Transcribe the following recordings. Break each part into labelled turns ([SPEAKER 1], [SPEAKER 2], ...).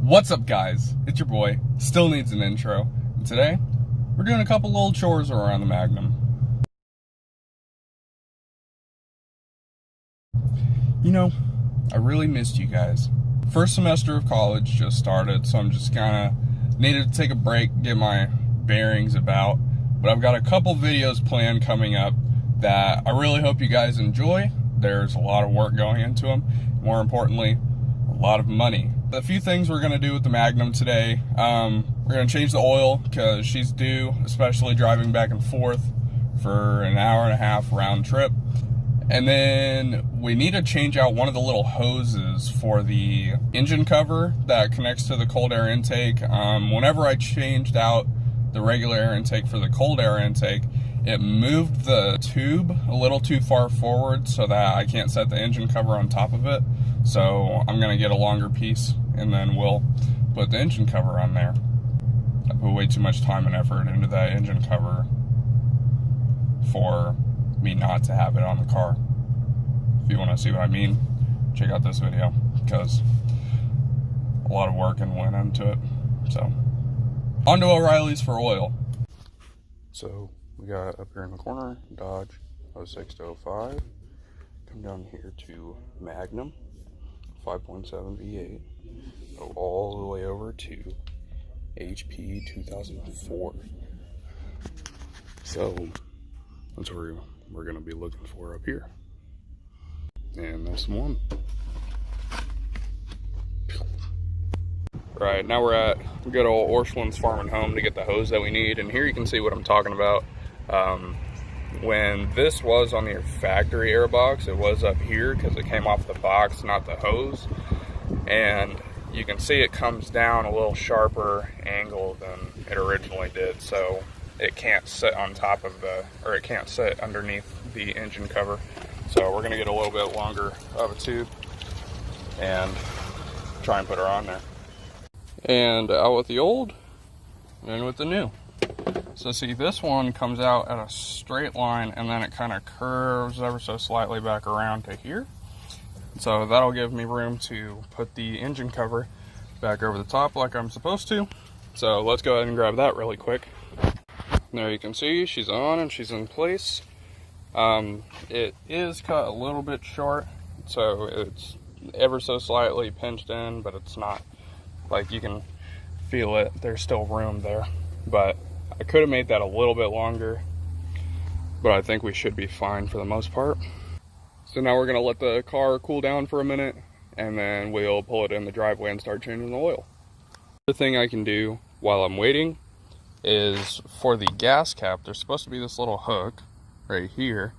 [SPEAKER 1] What's up, guys? It's your boy, Still Needs an Intro, and today we're doing a couple little chores around the Magnum. You know, I really missed you guys. First semester of college just started, so I'm just kinda needed to take a break, get my bearings about, but I've got a couple videos planned coming up that I really hope you guys enjoy. There's a lot of work going into them, more importantly, a lot of money. A few things we're gonna do with the Magnum today. We're gonna change the oil because she's due, especially driving back and forth for an hour and a half round trip. And then we need to change out one of the little hoses for the engine cover that connects to the cold air intake. Whenever I changed out the regular air intake for the cold air intake, it moved the tube a little too far forward so that I can't set the engine cover on top of it. So I'm gonna get a longer piece and then we'll put the engine cover on there. I put way too much time and effort into that engine cover for me not to have it on the car. If you wanna see what I mean, check out this video because a lot of work went into it. So, on to O'Reilly's for oil. So, we got up here in the corner, Dodge 06 to 05. Come down here to Magnum, 5.7 V8. Go all the way over to HP 2004. So, that's where we're going to be looking for up here. And that's the one. Right, now we're at good old Orscheln's Farm and Home to get the hose that we need. And here you can see what I'm talking about. When this was on the factory air box, it was up here because it came off the box, not the hose. And you can see it comes down a little sharper angle than it originally did. So it can't sit on top of it can't sit underneath the engine cover. So we're gonna get a little bit longer of a tube and try and put her on there. And out with the old and in with the new. So see, this one comes out at a straight line and then it kind of curves ever so slightly back around to here. So that'll give me room to put the engine cover back over the top like I'm supposed to. So let's go ahead and grab that really quick. There you can see she's on and she's in place. It is cut a little bit short, so it's ever so slightly pinched in, but it's not like you can feel it. There's still room there, but I could have made that a little bit longer, but I think we should be fine for the most part. So now we're gonna let the car cool down for a minute and then we'll pull it in the driveway and start changing the oil. The thing I can do while I'm waiting is for the gas cap, there's supposed to be this little hook right here,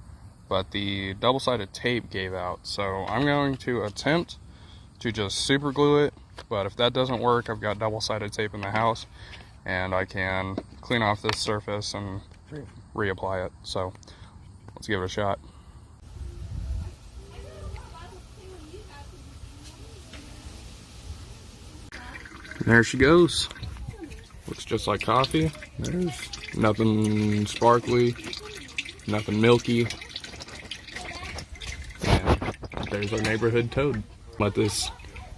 [SPEAKER 1] but the double-sided tape gave out. So I'm going to attempt to just super glue it, but if that doesn't work, I've got double-sided tape in the house and I can clean off this surface and reapply it. So let's give it a shot. There she goes. Looks just like coffee. There's nothing sparkly, nothing milky. And there's our neighborhood toad. Let this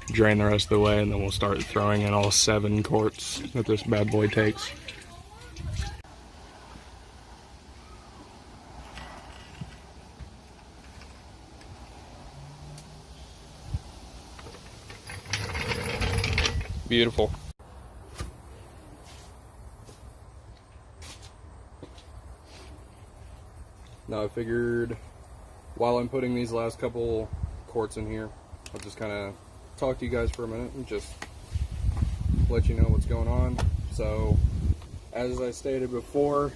[SPEAKER 1] drain the rest of the way and then we'll start throwing in all 7 quarts that this bad boy takes. Beautiful. Now I figured while I'm putting these last couple quarts in here, I'll just kind of talk to you guys for a minute and just let you know what's going on. So, as I stated before,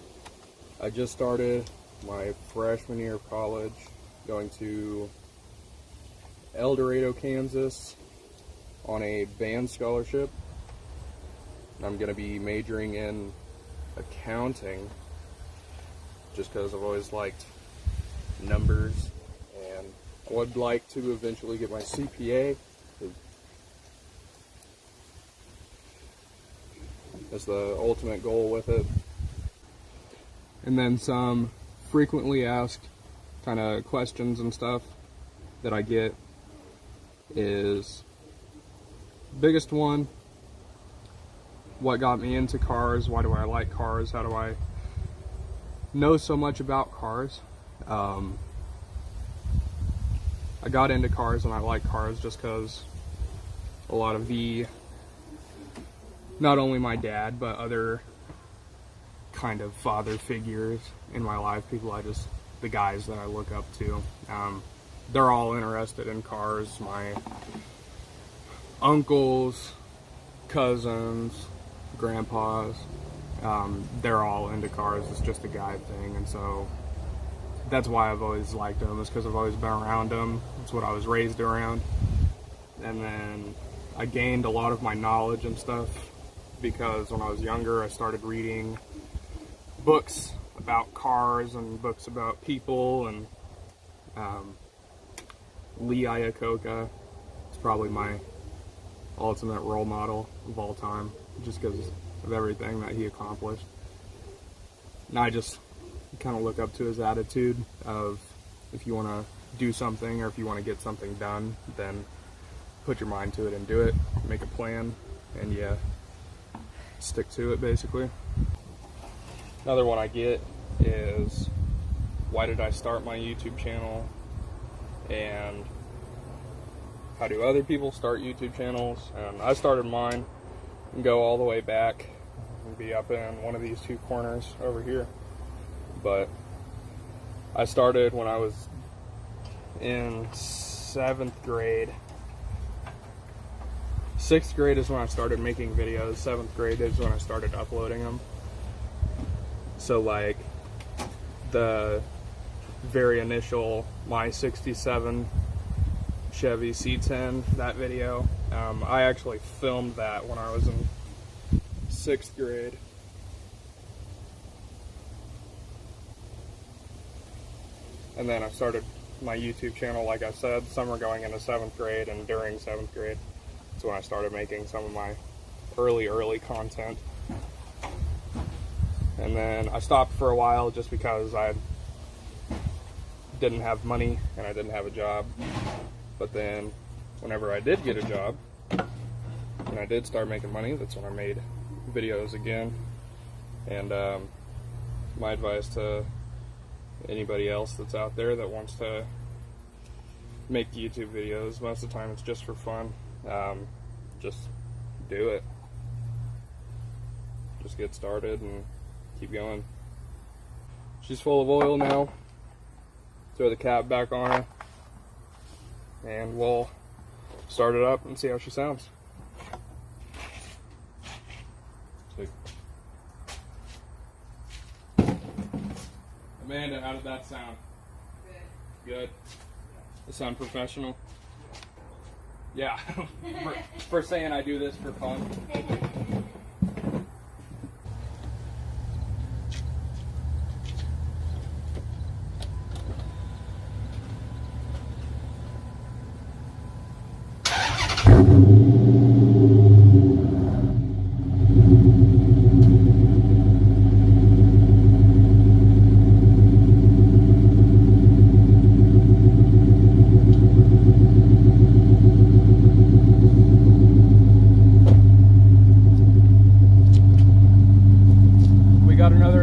[SPEAKER 1] I just started my freshman year of college, going to El Dorado, Kansas on a band scholarship. I'm going to be majoring in accounting just because I've always liked numbers, and I would like to eventually get my CPA. That's the ultimate goal with it. And then some frequently asked kind of questions and stuff that I get is, biggest one what got me into cars, why do I like cars, how do I know so much about cars. I got into cars and I like cars just because a lot of not only my dad, but other kind of father figures in my life, the guys that I look up to, they're all interested in cars. My uncles, cousins, grandpas, they're all into cars. It's just a guy thing, and so that's why I've always liked them, is because I've always been around them. It's what I was raised around. And then I gained a lot of my knowledge and stuff because when I was younger I started reading books about cars and books about people, and Lee Iacocca is probably my ultimate role model of all time, just because of everything that he accomplished. And I just kind of look up to his attitude of, if you want to do something or if you want to get something done, then put your mind to it and do it. Make a plan and yeah, stick to it, basically. Another one I get is, why did I start my YouTube channel, and how do other people start YouTube channels? And I started mine and go all the way back and be up in one of these two corners over here. But I started when I was in 7th grade. 6th grade is when I started making videos. 7th grade is when I started uploading them. So like the very initial my 67 Chevy C10, that video, I actually filmed that when I was in 6th grade. And then I started my YouTube channel, like I said, summer going into 7th grade, and during 7th grade, that's when I started making some of my early content. And then I stopped for a while just because I didn't have money and I didn't have a job. But then whenever I did get a job and I did start making money, that's when I made videos again. And my advice to anybody else that's out there that wants to make YouTube videos, most of the time it's just for fun. Just do it. Just get started and keep going. She's full of oil now. Throw the cap back on her and we'll start it up and see how she sounds. Sweet. Amanda, how did that sound? Good. Good? Does it sound professional? Yeah. for saying I do this for fun.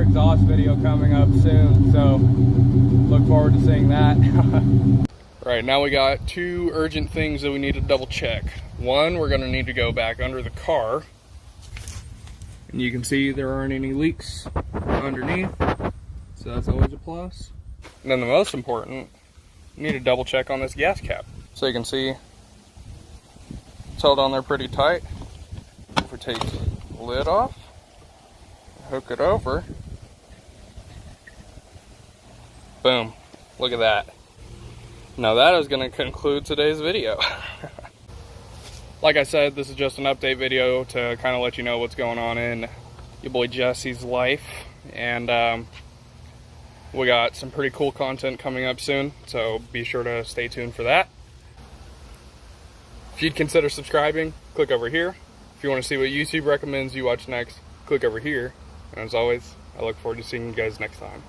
[SPEAKER 1] Exhaust video coming up soon, so look forward to seeing that. Right, now we got two urgent things that we need to double check. One, we're going to need to go back under the car, and you can see there aren't any leaks underneath, so that's always a plus. And then the most important, you need to double check on this gas cap. So you can see it's held on there pretty tight. If we take the lid off, hook it over, boom, look at that. Now that is going to conclude today's video. Like I said, this is just an update video to kind of let you know what's going on in your boy Jesse's life. And we got some pretty cool content coming up soon, so be sure to stay tuned for that. If you'd consider subscribing, click over here. If you want to see what YouTube recommends you watch next, click over here. And as always, I look forward to seeing you guys next time.